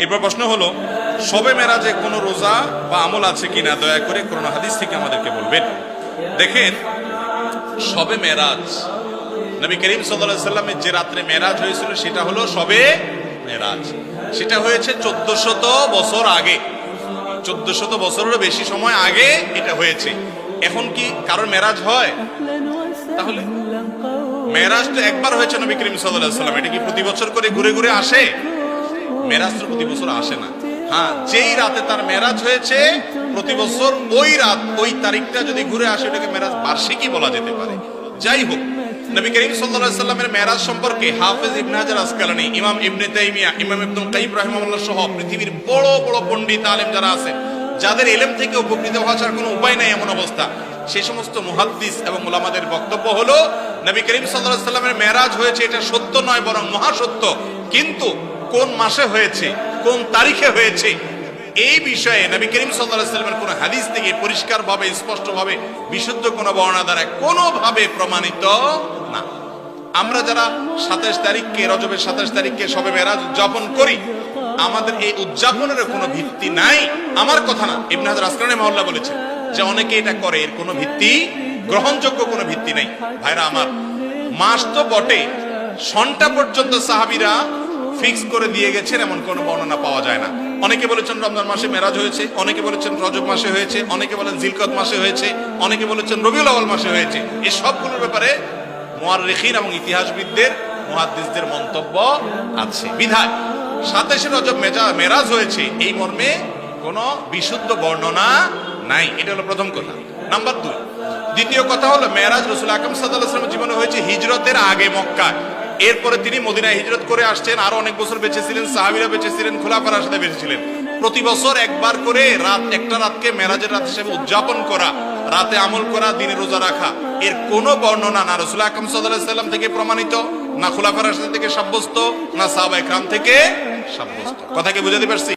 এরপর প্রশ্ন হলো, শবে মেরাজে কোনো রোজা বা আমল আছে কিনা, দয়া করে কোরআন হাদিস থেকে আমাদেরকে বলবেন। দেখেন, শবে মেরাজ, নবী করিম সাল্লাল্লাহু আলাইহি সাল্লামের যে রাত্রে মেরাজ হয়েছিল সেটা হলো শবে মেরাজ। সেটা হয়েছে 1400 বছর আগে, 1400 বছরেরও বেশি সময় আগে এটা হয়েছে। এখন কি কারোর মেরাজ হয়? তাহলে মেরাজ তো একবার হয়েছে নবী করিম সাল্লাল্লাহু আলাইহি সাল্লাম, এটা কি প্রতি বছর করে ঘুরে ঘুরে আসে? মেরাজ তো প্রতি বছর আসে না। হ্যাঁ, যেই রাতে তার মেরাজ হয়েছে প্রতি বছর ওই রাত ওই তারিখটা যদি ঘুরে আসে ওটাকে মেরাজ বার্ষিকই বলা যেতে পারে। যাই হোক, নবী করিম সাল্লাল্লাহু আলাইহি সাল্লামের মেরাজ সম্পর্কে হাফেজ ইবনে হাজার আসকালানী, ইমাম ইবনে তাইমিয়া, ইমাম ইবনুল কাইয়িম রাহিমাহুল্লাহ সহ পৃথিবীর বড় বড় পণ্ডিত আলেম যারা আছেন, যাদের ইলম থেকে উপকৃত হওয়ার কোনো উপায় নাই এমন অবস্থা, সেই সমস্ত মুহাদ্দিস এবং উলামাদের বক্তব্য হলো নবী করিম সাল্লাল্লাহু আলাইহি সাল্লামের মেরাজ হয়েছে এটা সত্য নয় বরং মহাসত্য, কিন্তু কোন মাসে হয়েছে, কোন তারিখে হয়েছে, এই বিষয়ে নবী করিম সাল্লাল্লাহু আলাইহি সাল্লামের কোন হাদিস থেকে পরিষ্কারভাবে স্পষ্টভাবে বিশুদ্ধ কোন বর্ণনা দ্বারা কোনোভাবে প্রমাণিত না। আমরা যারা 27 তারিখকে, রজবের 27 তারিখকে শবে মেরাজ উদযাপন করি, আমাদের এই উদযাপনের কোনো ভিত্তি নাই। আমার কথা না, ইবনে হাজার আসকালানী রাহিমাহুল্লাহ বলেছেন যে অনেকে এটা করে, এর কোনো ভিত্তি, গ্রহণযোগ্য কোনো ভিত্তি নেই। ভাইরা আমার, মাস তো বটে, সনটা পর্যন্ত সাহাবীরা ফিক্স করে দিয়ে গেছেন এমন কোন বর্ণনা পাওয়া যায় না। অনেকে বলেছেন রমজান মাসে মেরাজ হয়েছে, অনেকে বলেছেন রজব মাসে হয়েছে, অনেকে বলেন জিলকদ মাসে হয়েছে, অনেকে বলেছেন রবিউল আউয়াল মাসে হয়েছে। এই সবগুলোর ব্যাপারে মুআররিখিন এবং ইতিহাসবিদদের, মুহাদ্দিসদের মন্তব্য আছে। বিধায় 27 রজব মেরাজ হয়েছে এই মর্মে কোনো বিশুদ্ধ বর্ণনা নাই। এটা হলো প্রথম কথা। নাম্বার 2, দ্বিতীয় কথা হলো মেরাজ রাসূল আকরাম সাল্লাল্লাহু আলাইহি ওয়াসাল্লামের জীবনে হয়েছে হিজরতের আগে মক্কায়। এরপরে তিনি মদিনায় হিজরত করে আসছেন, আরো অনেক বছর বেঁচে ছিলেন, সাহাবীরা বেঁচে ছিলেন, খোলাফায়ে রাশিদিন বেঁচে ছিলেন। প্রতি বছর একবার করে একটা রাতকে মেরাজের রাত হিসেবে উদযাপন করা, রাতে আমল করা, দিনে রোজা রাখা, এর কোনো বর্ণনা না রাসূল আকরাম সাল্লাল্লাহু আলাইহি ওয়াসাল্লাম থেকে প্রমাণিত, না খোলাফায়ে রাশিদিন থেকে সাব্যস্ত, না সাহাবায়ে কেরাম থেকে সাব্যস্ত। কথা কি বুঝাতে পারছি?